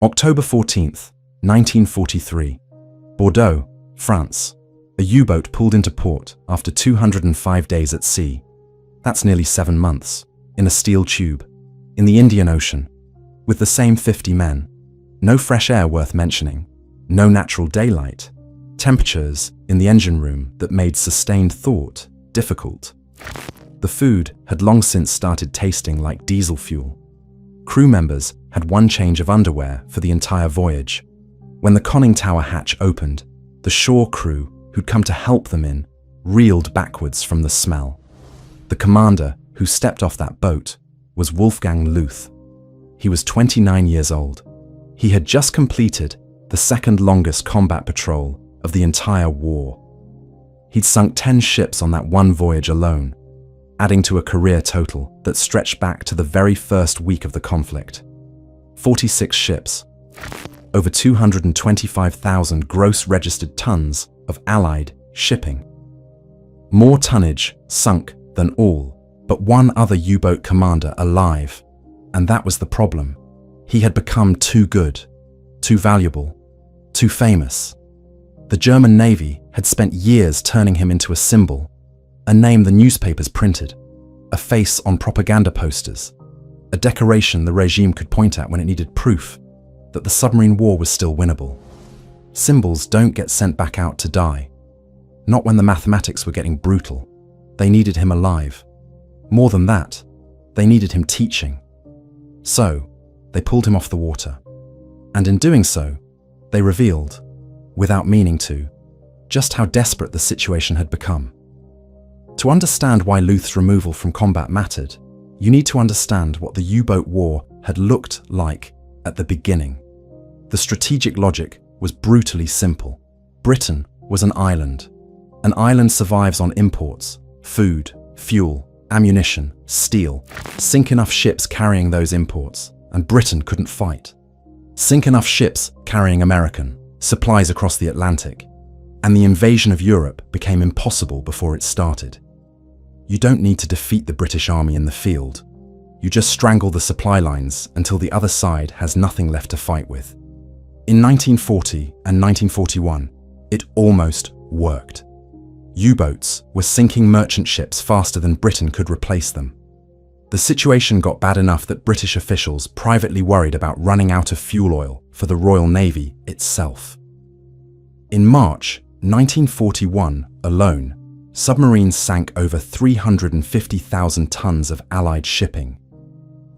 October 14th, 1943. Bordeaux, France. A U-boat pulled into port after 205 days at sea. That's nearly 7 months, in a steel tube, in the Indian Ocean, with the same 50 men. No fresh air worth mentioning, no natural daylight, temperatures in the engine room that made sustained thought difficult. The food had long since started tasting like diesel fuel. Crew members had one change of underwear for the entire voyage. When the conning tower hatch opened, the shore crew who'd come to help them in reeled backwards from the smell. The commander who stepped off that boat was Wolfgang Luth. He was 29 years old. He had just completed the second longest combat patrol of the entire war. He'd sunk 10 ships on that one voyage alone, adding to a career total that stretched back to the very first week of the conflict. 46 ships, over 225,000 gross registered tons of Allied shipping. More tonnage sunk than all but one other U-boat commander alive, and that was the problem. He had become too good, too valuable, too famous. The German Navy had spent years turning him into a symbol, a name the newspapers printed, a face on propaganda posters, a decoration the regime could point at when it needed proof that the submarine war was still winnable. Symbols don't get sent back out to die. Not when the mathematics were getting brutal. They needed him alive. More than that, they needed him teaching. So, they pulled him off the water. And in doing so, they revealed, without meaning to, just how desperate the situation had become. To understand why Luth's removal from combat mattered, you need to understand what the U-boat war had looked like at the beginning. The strategic logic was brutally simple. Britain was an island. An island survives on imports, food, fuel, ammunition, steel. Sink enough ships carrying those imports, and Britain couldn't fight. Sink enough ships carrying American supplies across the Atlantic, and the invasion of Europe became impossible before it started. You don't need to defeat the British Army in the field. You just strangle the supply lines until the other side has nothing left to fight with. In 1940 and 1941, it almost worked. U-boats were sinking merchant ships faster than Britain could replace them. The situation got bad enough that British officials privately worried about running out of fuel oil for the Royal Navy itself. In March 1941 alone, submarines sank over 350,000 tons of Allied shipping.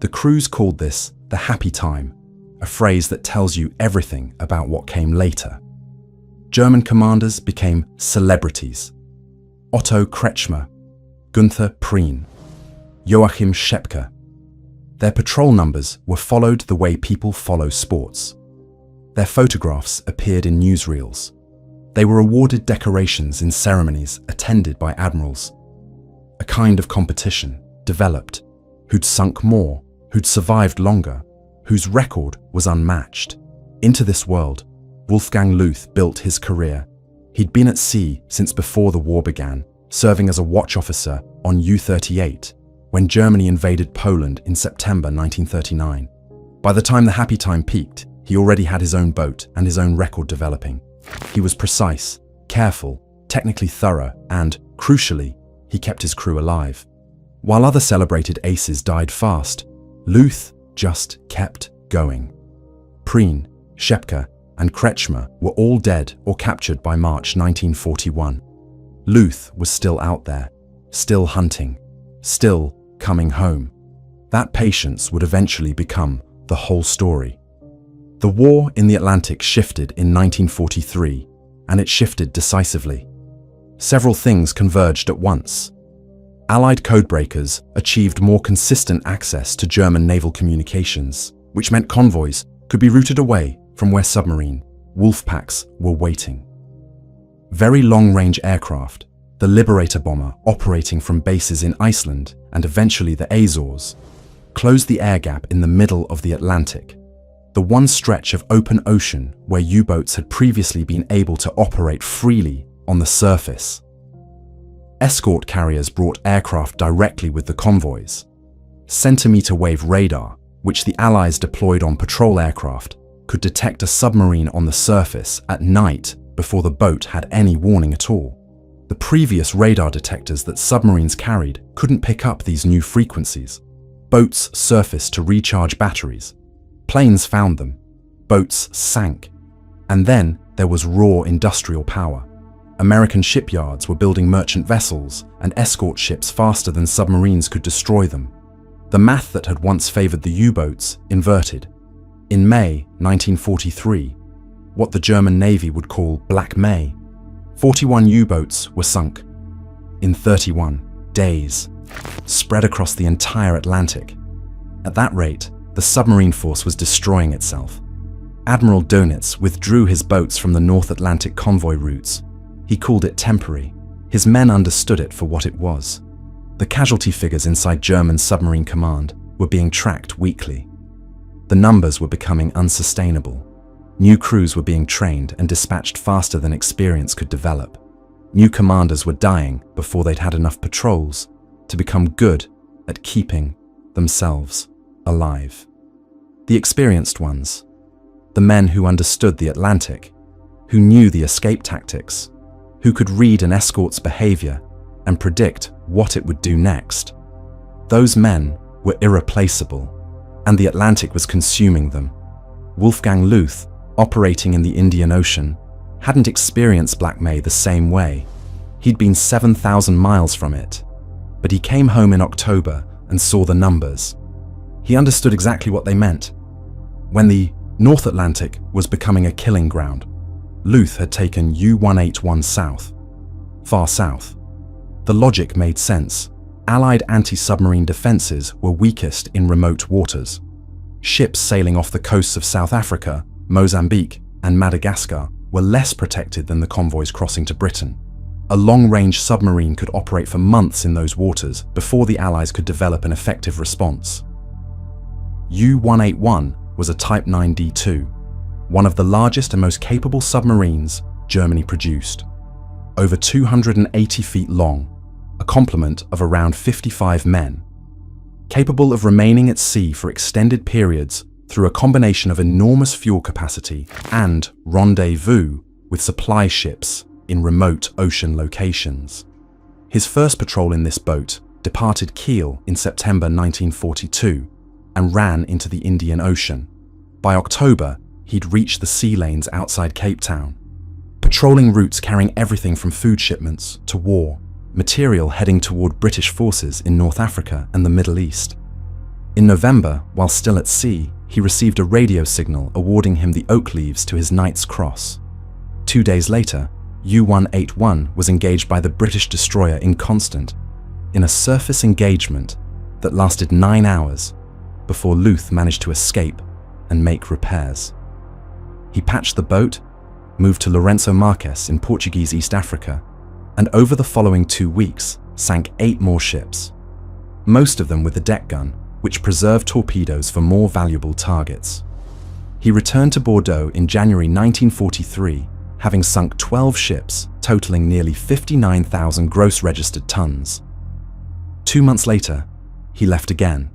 The crews called this the happy time, a phrase that tells you everything about what came later. German commanders became celebrities. Otto Kretschmer, Günther Prien, Joachim Schepke. Their patrol numbers were followed the way people follow sports. Their photographs appeared in newsreels. They were awarded decorations in ceremonies attended by admirals. A kind of competition developed. Who'd sunk more, who'd survived longer, whose record was unmatched. Into this world, Wolfgang Luth built his career. He'd been at sea since before the war began, serving as a watch officer on U-38 when Germany invaded Poland in September 1939. By the time the happy time peaked, he already had his own boat and his own record developing. He was precise, careful, technically thorough, and, crucially, he kept his crew alive. While other celebrated aces died fast, Luth just kept going. Prien, Schepke, and Kretschmer were all dead or captured by March 1941. Luth was still out there, still hunting, still coming home. That patience would eventually become the whole story. The war in the Atlantic shifted in 1943, and it shifted decisively. Several things converged at once. Allied codebreakers achieved more consistent access to German naval communications, which meant convoys could be routed away from where submarine wolf packs were waiting. Very long-range aircraft, the Liberator bomber operating from bases in Iceland and eventually the Azores, closed the air gap in the middle of the Atlantic, the one stretch of open ocean where U-boats had previously been able to operate freely on the surface. Escort carriers brought aircraft directly with the convoys. Centimeter-wave radar, which the Allies deployed on patrol aircraft, could detect a submarine on the surface at night before the boat had any warning at all. The previous radar detectors that submarines carried couldn't pick up these new frequencies. Boats surfaced to recharge batteries. Planes found them. Boats sank. And then there was raw industrial power. American shipyards were building merchant vessels and escort ships faster than submarines could destroy them. The math that had once favored the U-boats inverted. In May 1943, what the German Navy would call Black May, 41 U-boats were sunk in 31 days, spread across the entire Atlantic. At that rate, the submarine force was destroying itself. Admiral Dönitz withdrew his boats from the North Atlantic convoy routes. He called it temporary. His men understood it for what it was. The casualty figures inside German submarine command were being tracked weekly. The numbers were becoming unsustainable. New crews were being trained and dispatched faster than experience could develop. New commanders were dying before they'd had enough patrols to become good at keeping themselves alive. The experienced ones, the men who understood the Atlantic, who knew the escape tactics, who could read an escort's behavior and predict what it would do next. Those men were irreplaceable, and the Atlantic was consuming them. Wolfgang Luth, operating in the Indian Ocean, hadn't experienced Black May the same way. He'd been 7,000 miles from it, but he came home in October and saw the numbers. He understood exactly what they meant. When the North Atlantic was becoming a killing ground, Luth had taken U-181 south, far south. The logic made sense. Allied anti-submarine defenses were weakest in remote waters. Ships sailing off the coasts of South Africa, Mozambique, and Madagascar were less protected than the convoys crossing to Britain. A long-range submarine could operate for months in those waters before the Allies could develop an effective response. U-181 was a Type 9D2, one of the largest and most capable submarines Germany produced. Over 280 feet long, a complement of around 55 men, capable of remaining at sea for extended periods through a combination of enormous fuel capacity and rendezvous with supply ships in remote ocean locations. His first patrol in this boat departed Kiel in September 1942 and ran into the Indian Ocean. By October, he'd reached the sea lanes outside Cape Town, patrolling routes carrying everything from food shipments to war, material heading toward British forces in North Africa and the Middle East. In November, while still at sea, he received a radio signal awarding him the Oak Leaves to his Knight's Cross. 2 days later, U-181 was engaged by the British destroyer Inconstant in a surface engagement that lasted 9 hours before Luth managed to escape and make repairs. He patched the boat, moved to Lourenço Marques in Portuguese East Africa, and over the following 2 weeks sank 8 more ships, most of them with a deck gun, which preserved torpedoes for more valuable targets. He returned to Bordeaux in January 1943, having sunk 12 ships, totaling nearly 59,000 gross registered tons. 2 months later, he left again.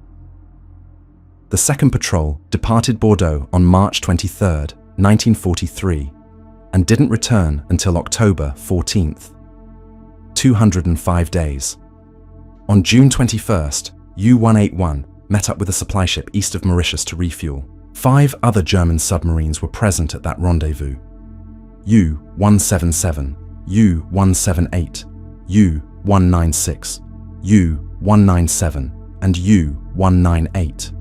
The second patrol departed Bordeaux on March 23, 1943, and didn't return until October 14th. 205 days. On June 21st, U-181 met up with a supply ship east of Mauritius to refuel. 5 other German submarines were present at that rendezvous. U-177, U-178, U-196, U-197, and U-198.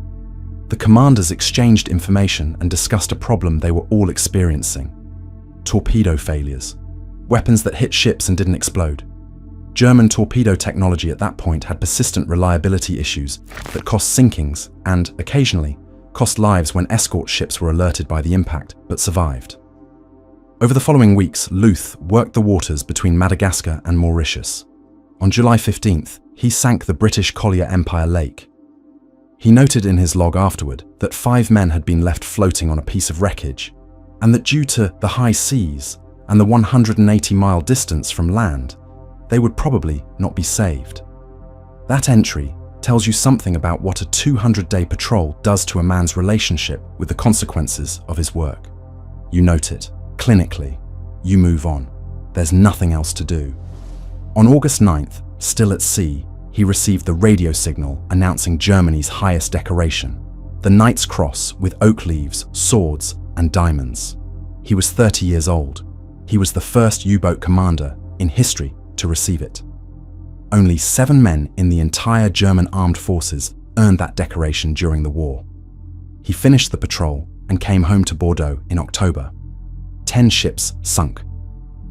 The commanders exchanged information and discussed a problem they were all experiencing: torpedo failures, weapons that hit ships and didn't explode. German torpedo technology at that point had persistent reliability issues that cost sinkings and, occasionally, cost lives when escort ships were alerted by the impact, but survived. Over the following weeks, Luth worked the waters between Madagascar and Mauritius. On July 15th, he sank the British collier Empire Lake. He noted in his log afterward that 5 men had been left floating on a piece of wreckage, and that due to the high seas and the 180-mile distance from land, they would probably not be saved. That entry tells you something about what a 200-day patrol does to a man's relationship with the consequences of his work. You note it, clinically, you move on. There's nothing else to do. On August 9th, still at sea, he received the radio signal announcing Germany's highest decoration, the Knight's Cross with oak leaves, swords, and diamonds. He was 30 years old. He was the first U-boat commander in history to receive it. Only 7 men in the entire German armed forces earned that decoration during the war. He finished the patrol and came home to Bordeaux in October. 10 ships sunk,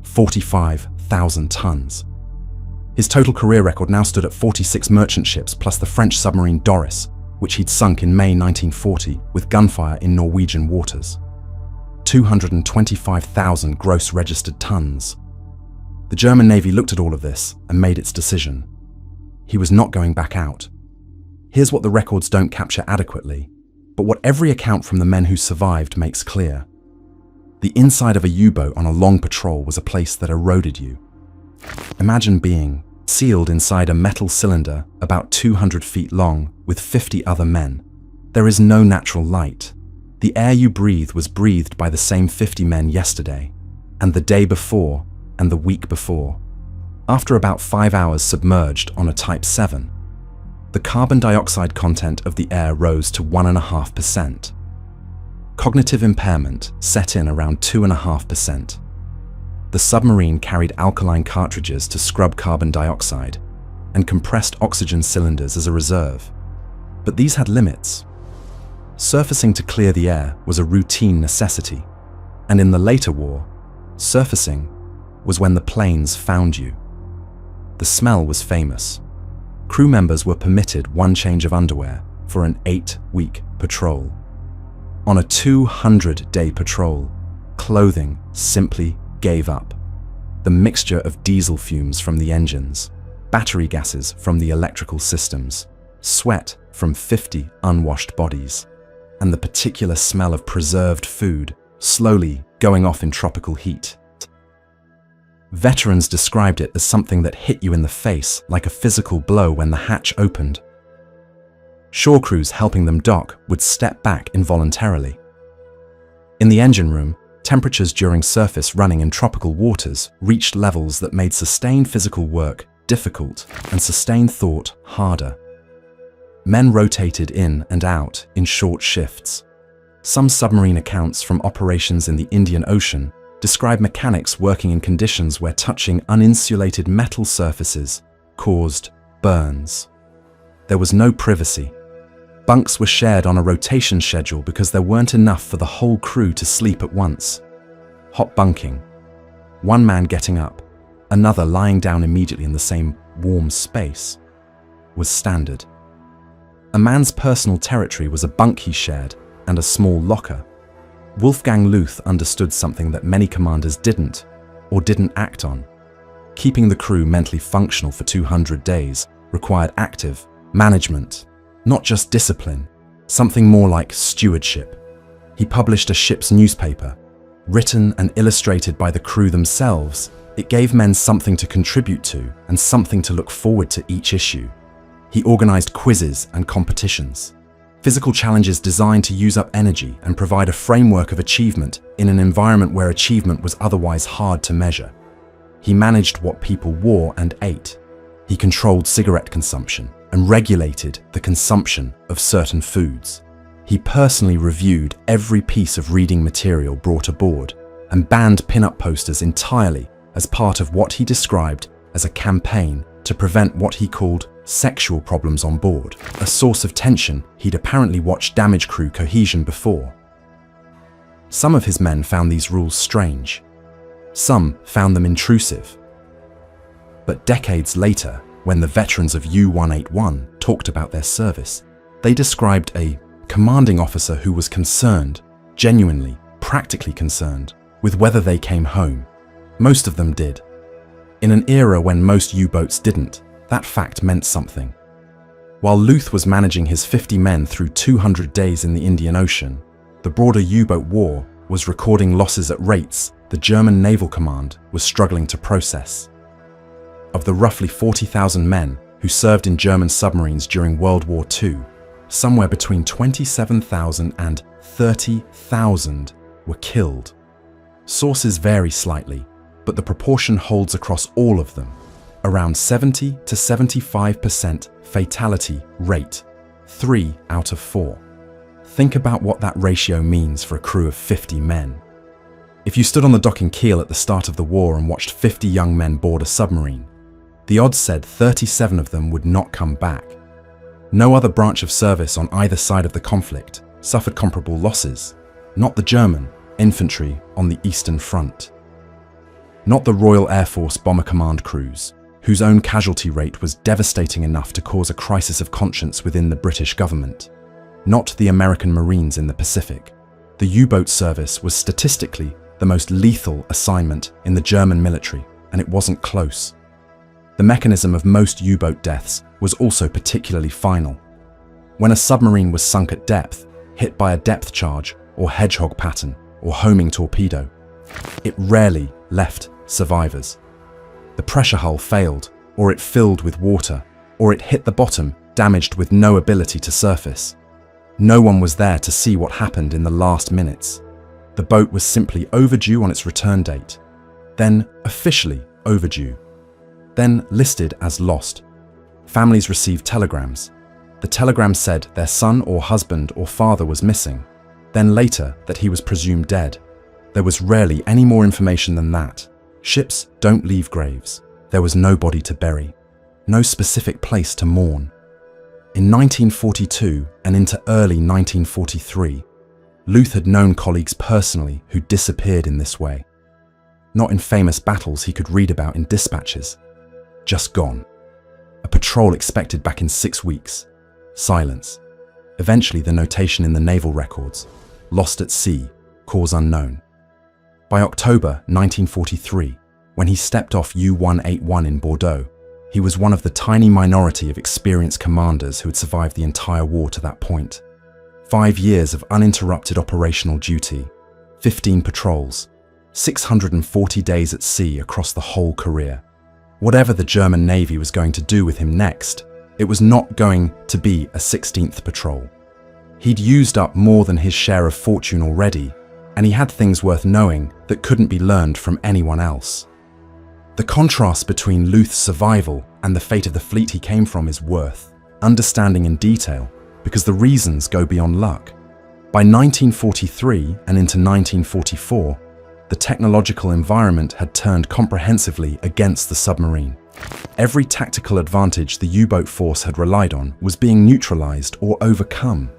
45,000 tons. His total career record now stood at 46 merchant ships plus the French submarine Doris, which he'd sunk in May 1940 with gunfire in Norwegian waters. 225,000 gross registered tons. The German Navy looked at all of this and made its decision. He was not going back out. Here's what the records don't capture adequately, but what every account from the men who survived makes clear. The inside of a U-boat on a long patrol was a place that eroded you. Imagine being sealed inside a metal cylinder about 200 feet long with 50 other men. There is no natural light. The air you breathe was breathed by the same 50 men yesterday, and the day before, and the week before. After about 5 hours submerged on a Type 7, the carbon dioxide content of the air rose to 1.5%. Cognitive impairment set in around 2.5%. The submarine carried alkaline cartridges to scrub carbon dioxide and compressed oxygen cylinders as a reserve. But these had limits. Surfacing to clear the air was a routine necessity, and in the later war, surfacing was when the planes found you. The smell was famous. Crew members were permitted 1 change of underwear for an 8-week patrol. On a 200-day patrol, clothing simply gave up. The mixture of diesel fumes from the engines, battery gases from the electrical systems, sweat from 50 unwashed bodies, and the particular smell of preserved food slowly going off in tropical heat. Veterans described it as something that hit you in the face like a physical blow when the hatch opened. Shore crews helping them dock would step back involuntarily. In the engine room, temperatures during surface running in tropical waters reached levels that made sustained physical work difficult and sustained thought harder. Men rotated in and out in short shifts. Some submarine accounts from operations in the Indian Ocean describe mechanics working in conditions where touching uninsulated metal surfaces caused burns. There was no privacy. Bunks were shared on a rotation schedule because there weren't enough for the whole crew to sleep at once. Hot bunking. 1 man getting up, another lying down immediately in the same warm space, was standard. A man's personal territory was a bunk he shared and a small locker. Wolfgang Luth understood something that many commanders didn't, or didn't act on. Keeping the crew mentally functional for 200 days required active management, not just discipline, something more like stewardship. He published a ship's newspaper. Written and illustrated by the crew themselves, it gave men something to contribute to and something to look forward to each issue. He organized quizzes and competitions, physical challenges designed to use up energy and provide a framework of achievement in an environment where achievement was otherwise hard to measure. He managed what people wore and ate. He controlled cigarette consumption and regulated the consumption of certain foods. He personally reviewed every piece of reading material brought aboard and banned pin-up posters entirely as part of what he described as a campaign to prevent what he called sexual problems on board, a source of tension he'd apparently watched damage crew cohesion before. Some of his men found these rules strange. Some found them intrusive. But decades later, when the veterans of U-181 talked about their service, they described a commanding officer who was concerned, genuinely, practically concerned, with whether they came home. Most of them did. In an era when most U-boats didn't, that fact meant something. While Luth was managing his 50 men through 200 days in the Indian Ocean, the broader U-boat war was recording losses at rates the German Naval Command was struggling to process. Of the roughly 40,000 men who served in German submarines during World War II, somewhere between 27,000 and 30,000 were killed. Sources vary slightly, but the proportion holds across all of them. Around 70 to 75% fatality rate, 3 out of 4. Think about what that ratio means for a crew of 50 men. If you stood on the docking keel at the start of the war and watched 50 young men board a submarine, the odds said 37 of them would not come back. No other branch of service on either side of the conflict suffered comparable losses, not the German infantry on the Eastern Front. Not the Royal Air Force Bomber Command crews, whose own casualty rate was devastating enough to cause a crisis of conscience within the British government. Not the American Marines in the Pacific. The U-boat service was statistically the most lethal assignment in the German military, and it wasn't close. The mechanism of most U-boat deaths was also particularly final. When a submarine was sunk at depth, hit by a depth charge or hedgehog pattern or homing torpedo, it rarely left survivors. The pressure hull failed, or it filled with water, or it hit the bottom, damaged with no ability to surface. No one was there to see what happened in the last minutes. The boat was simply overdue on its return date, then officially overdue, then listed as lost. Families received telegrams. The telegram said their son or husband or father was missing, then later that he was presumed dead. There was rarely any more information than that. Ships don't leave graves. There was no body to bury, no specific place to mourn. In 1942 and into early 1943, Luth had known colleagues personally who disappeared in this way. Not in famous battles he could read about in dispatches. Just gone. A patrol expected back in 6 weeks. Silence. Eventually the notation in the naval records. Lost at sea, cause unknown. By October 1943, when he stepped off U-181 in Bordeaux, he was one of the tiny minority of experienced commanders who had survived the entire war to that point. 5 years of uninterrupted operational duty, 15 patrols, 640 days at sea across the whole career. Whatever the German Navy was going to do with him next, it was not going to be a 16th patrol. He'd used up more than his share of fortune already, and he had things worth knowing that couldn't be learned from anyone else. The contrast between Luth's survival and the fate of the fleet he came from is worth understanding in detail, because the reasons go beyond luck. By 1943 and into 1944, the technological environment had turned comprehensively against the submarine. Every tactical advantage the U-boat force had relied on was being neutralized or overcome.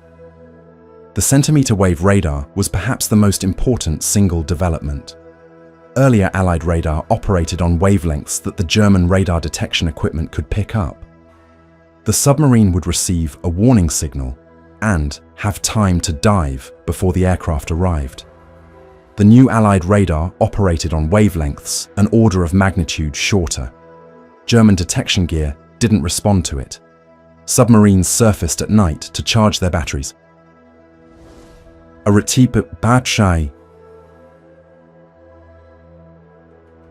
The centimeter wave radar was perhaps the most important single development. Earlier Allied radar operated on wavelengths that the German radar detection equipment could pick up. The submarine would receive a warning signal and have time to dive before the aircraft arrived. The new Allied radar operated on wavelengths an order of magnitude shorter. German detection gear didn't respond to it. Submarines surfaced at night to charge their batteries. A battery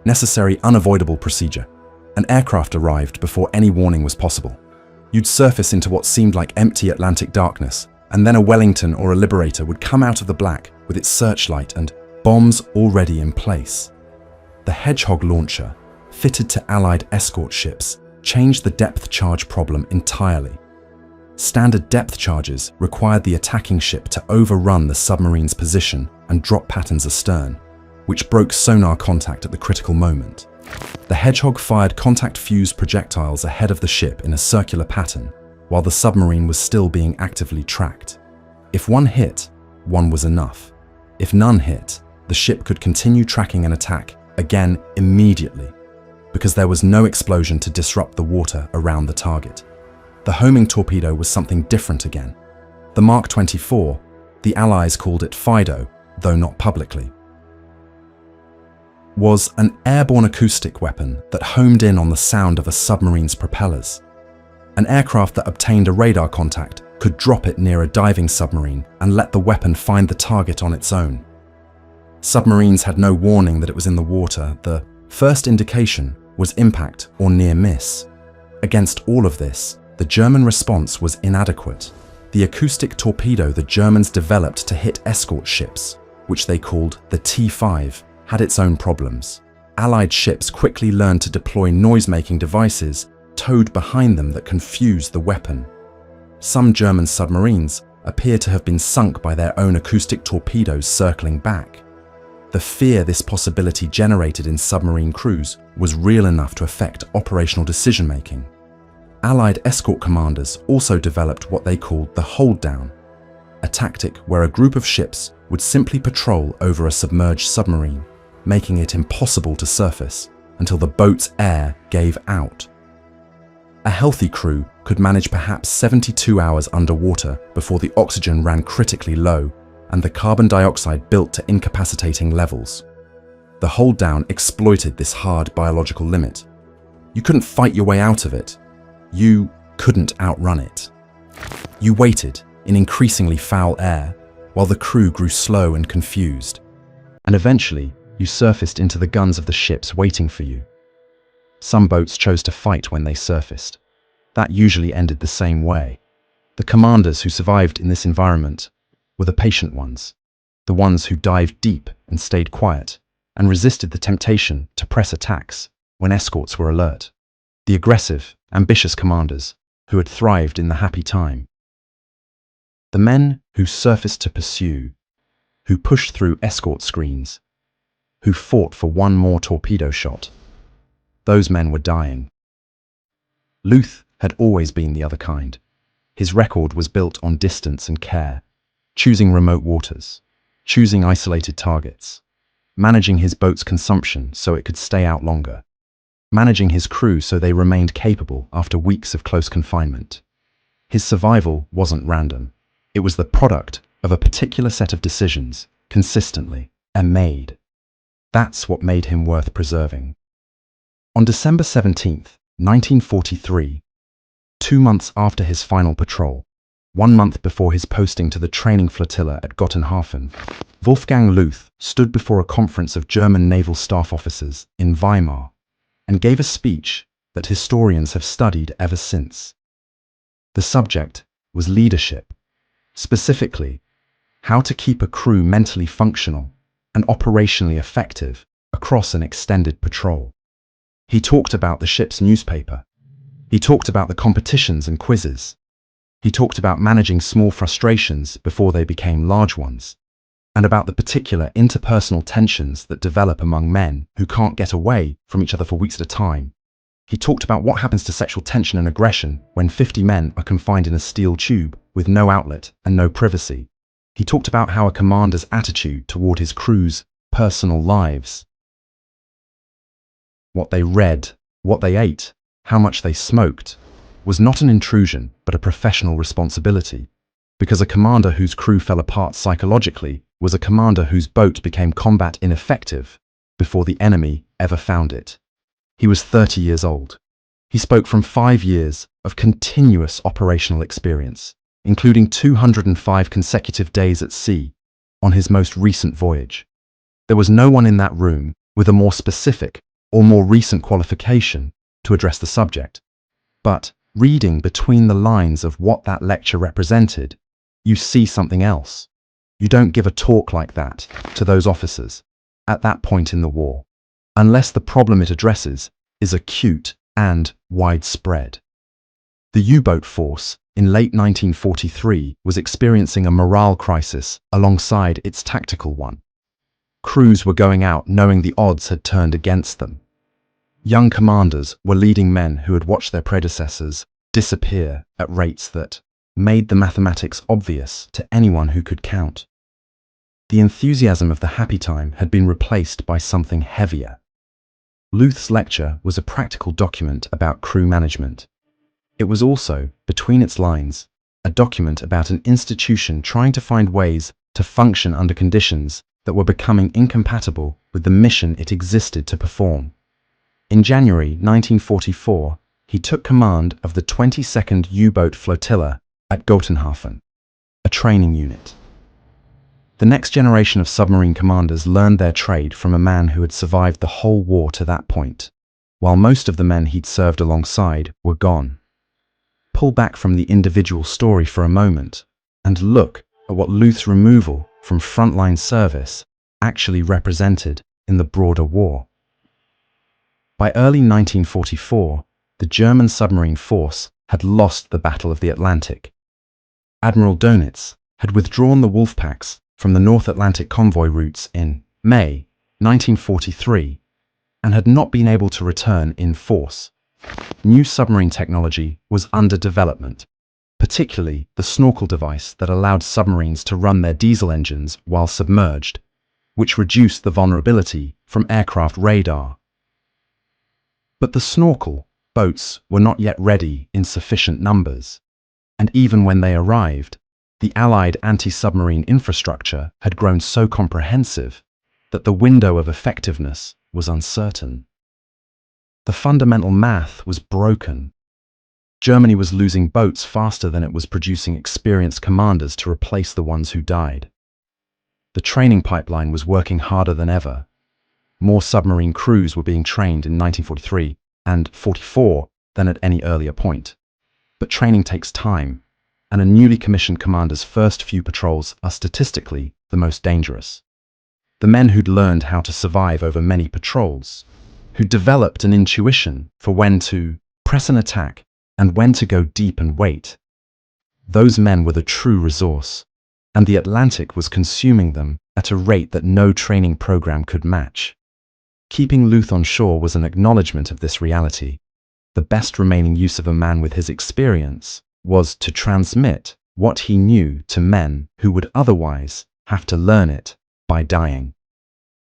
necessary unavoidable procedure. An aircraft arrived before any warning was possible. You'd surface into what seemed like empty Atlantic darkness, and then a Wellington or a Liberator would come out of the black with its searchlight and bombs already in place. The Hedgehog launcher, fitted to Allied escort ships, changed the depth charge problem entirely. Standard depth charges required the attacking ship to overrun the submarine's position and drop patterns astern, which broke sonar contact at the critical moment. The Hedgehog fired contact-fused projectiles ahead of the ship in a circular pattern, while the submarine was still being actively tracked. If one hit, one was enough. If none hit, the ship could continue tracking an attack again immediately, because there was no explosion to disrupt the water around the target. The homing torpedo was something different again. The Mark 24, the Allies called it Fido, though not publicly, was an airborne acoustic weapon that homed in on the sound of a submarine's propellers. An aircraft that obtained a radar contact could drop it near a diving submarine and let the weapon find the target on its own. Submarines had no warning that it was in the water. The first indication was impact or near miss. Against all of this, the German response was inadequate. The acoustic torpedo the Germans developed to hit escort ships, which they called the T5, had its own problems. Allied ships quickly learned to deploy noise-making devices towed behind them that confused the weapon. Some German submarines appear to have been sunk by their own acoustic torpedoes circling back. The fear this possibility generated in submarine crews was real enough to affect operational decision-making. Allied escort commanders also developed what they called the hold down, a tactic where a group of ships would simply patrol over a submerged submarine, making it impossible to surface until the boat's air gave out. A healthy crew could manage perhaps 72 hours underwater before the oxygen ran critically low and the carbon dioxide built to incapacitating levels. The hold down exploited this hard biological limit. You couldn't fight your way out of it. You couldn't outrun it. You waited in increasingly foul air while the crew grew slow and confused. And eventually, you surfaced into the guns of the ships waiting for you. Some boats chose to fight when they surfaced. That usually ended the same way. The commanders who survived in this environment were the patient ones, the ones who dived deep and stayed quiet and resisted the temptation to press attacks when escorts were alert. The aggressive, ambitious commanders who had thrived in the happy time. The men who surfaced to pursue, who pushed through escort screens, who fought for one more torpedo shot. Those men were dying. Luth had always been the other kind. His record was built on distance and care, choosing remote waters, choosing isolated targets, managing his boat's consumption so it could stay out longer, managing his crew so they remained capable after weeks of close confinement. His survival wasn't random. It was the product of a particular set of decisions, consistently, and made. That's what made him worth preserving. On December 17th, 1943, 2 months after his final patrol, 1 month before his posting to the training flotilla at Gotenhafen, Wolfgang Luth stood before a conference of German naval staff officers in Weimar and gave a speech that historians have studied ever since. The subject was leadership, specifically, how to keep a crew mentally functional and operationally effective across an extended patrol. He talked about the ship's newspaper. He talked about the competitions and quizzes. He talked about managing small frustrations before they became large ones, and about the particular interpersonal tensions that develop among men who can't get away from each other for weeks at a time. He talked about what happens to sexual tension and aggression when 50 men are confined in a steel tube with no outlet and no privacy. He talked about how a commander's attitude toward his crew's personal lives, what they read, what they ate, how much they smoked, was not an intrusion but a professional responsibility, because a commander whose crew fell apart psychologically was a commander whose boat became combat ineffective before the enemy ever found it. He was 30 years old. He spoke from 5 years of continuous operational experience, including 205 consecutive days at sea on his most recent voyage. There was no one in that room with a more specific or more recent qualification to address the subject. But reading between the lines of what that lecture represented, you see something else. You don't give a talk like that to those officers at that point in the war, unless the problem it addresses is acute and widespread. The U-boat force in late 1943 was experiencing a morale crisis alongside its tactical one. Crews were going out knowing the odds had turned against them. Young commanders were leading men who had watched their predecessors disappear at rates that made the mathematics obvious to anyone who could count. The enthusiasm of the happy time had been replaced by something heavier. Luth's lecture was a practical document about crew management. It was also, between its lines, a document about an institution trying to find ways to function under conditions that were becoming incompatible with the mission it existed to perform. In January 1944, he took command of the 22nd U-boat flotilla at Gotenhafen, a training unit. The next generation of submarine commanders learned their trade from a man who had survived the whole war to that point. while most of the men he'd served alongside were gone. Pull back from the individual story for a moment and look at what Luth's removal from frontline service actually represented in the broader war. By early 1944, the German submarine force had lost the Battle of the Atlantic. Admiral Dönitz had withdrawn the Wolfpacks from the North Atlantic convoy routes in May 1943 and had not been able to return in force. New submarine technology was under development, particularly the snorkel device that allowed submarines to run their diesel engines while submerged, which reduced the vulnerability from aircraft radar. But the snorkel boats were not yet ready in sufficient numbers, and even when they arrived, the Allied anti-submarine infrastructure had grown so comprehensive that the window of effectiveness was uncertain. The fundamental math was broken. Germany was losing boats faster than it was producing experienced commanders to replace the ones who died. The training pipeline was working harder than ever. More submarine crews were being trained in 1943 and 44 than at any earlier point. But training takes time, and a newly commissioned commander's first few patrols are statistically the most dangerous. The men who'd learned how to survive over many patrols, who'd developed an intuition for when to press an attack and when to go deep and wait, those men were the true resource, and the Atlantic was consuming them at a rate that no training program could match. Keeping Luth on shore was an acknowledgement of this reality. The best remaining use of a man with his experience was to transmit what he knew to men who would otherwise have to learn it by dying.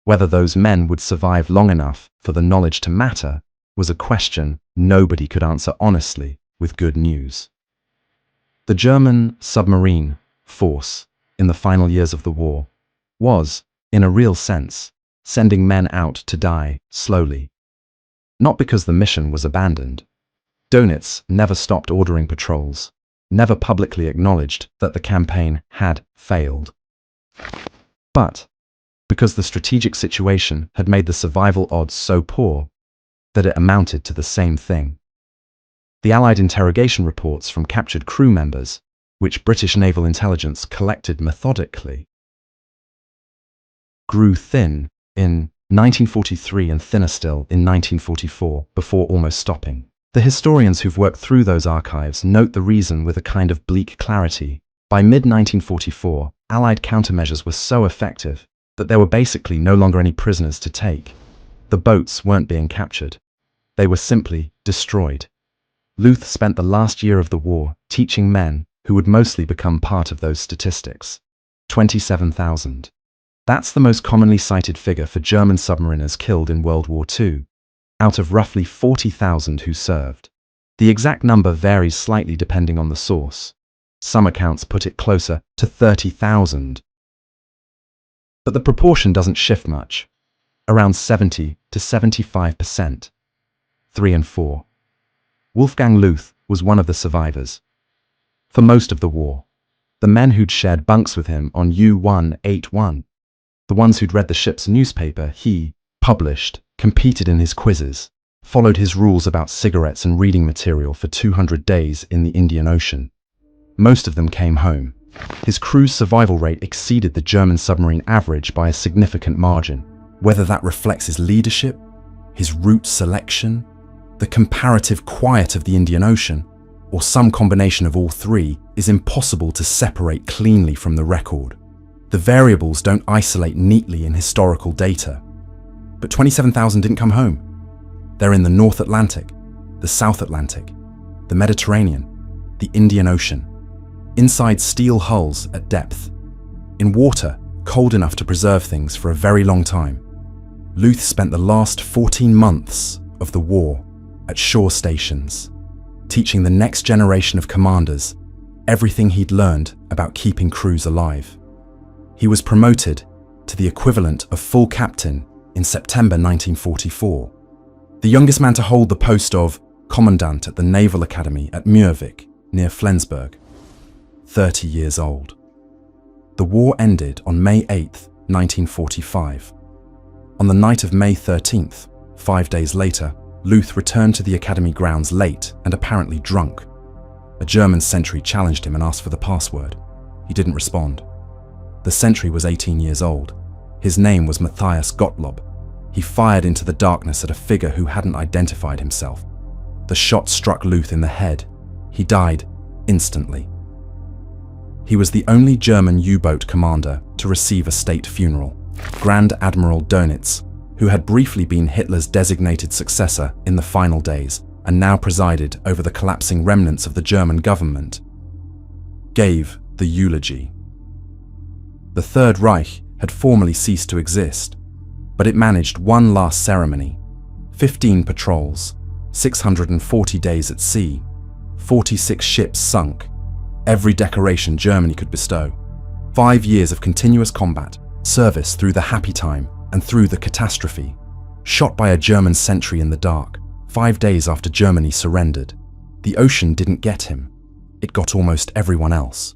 Whether those men would survive long enough for the knowledge to matter was a question nobody could answer honestly with good news. The German submarine force in the final years of the war was, in a real sense, sending men out to die slowly. Not because the mission was abandoned. Dönitz never stopped ordering patrols, never publicly acknowledged that the campaign had failed. But because the strategic situation had made the survival odds so poor that it amounted to the same thing. The Allied interrogation reports from captured crew members, which British naval intelligence collected methodically, grew thin in 1943 and thinner still in 1944 before almost stopping. The historians who've worked through those archives note the reason with a kind of bleak clarity. By mid-1944, Allied countermeasures were so effective that there were basically no longer any prisoners to take. The boats weren't being captured. They were simply destroyed. Luth spent the last year of the war teaching men who would mostly become part of those statistics. 27,000. That's the most commonly cited figure for German submariners killed in World War II, out of roughly 40,000 who served. The exact number varies slightly depending on the source. Some accounts put it closer to 30,000. But the proportion doesn't shift much, around 70 to 75%. 3 and 4. Wolfgang Luth was one of the survivors. For most of the war, the men who'd shared bunks with him on U-181, the ones who'd read the ship's newspaper he published, competed in his quizzes, followed his rules about cigarettes and reading material for 200 days in the Indian Ocean. Most of them came home. His crew's survival rate exceeded the German submarine average by a significant margin. Whether that reflects his leadership, his route selection, the comparative quiet of the Indian Ocean, or some combination of all three, is impossible to separate cleanly from the record. The variables don't isolate neatly in historical data. But 27,000 didn't come home. They're in the North Atlantic, the South Atlantic, the Mediterranean, the Indian Ocean, inside steel hulls at depth, in water cold enough to preserve things for a very long time. Luth spent the last 14 months of the war at shore stations, teaching the next generation of commanders everything he'd learned about keeping crews alive. He was promoted to the equivalent of full captain in September 1944, the youngest man to hold the post of commandant at the Naval Academy at Muurvik, near Flensburg, 30 years old. The war ended on May 8, 1945. On the night of May 13th, 5 days later, Luth returned to the academy grounds late and apparently drunk. A German sentry challenged him and asked for the password. He didn't respond. The sentry was 18 years old. His name was Matthias Gottlob. He fired into the darkness at a figure who hadn't identified himself. The shot struck Luth in the head. He died instantly. He was the only German U-boat commander to receive a state funeral. Grand Admiral Dönitz, who had briefly been Hitler's designated successor in the final days and now presided over the collapsing remnants of the German government, gave the eulogy. The Third Reich had formally ceased to exist, but it managed one last ceremony: 15 patrols, 640 days at sea, 46 ships sunk, every decoration Germany could bestow, 5 years of continuous combat, service through the happy time and through the catastrophe, shot by a German sentry in the dark, 5 days after Germany surrendered. The ocean didn't get him. It got almost everyone else.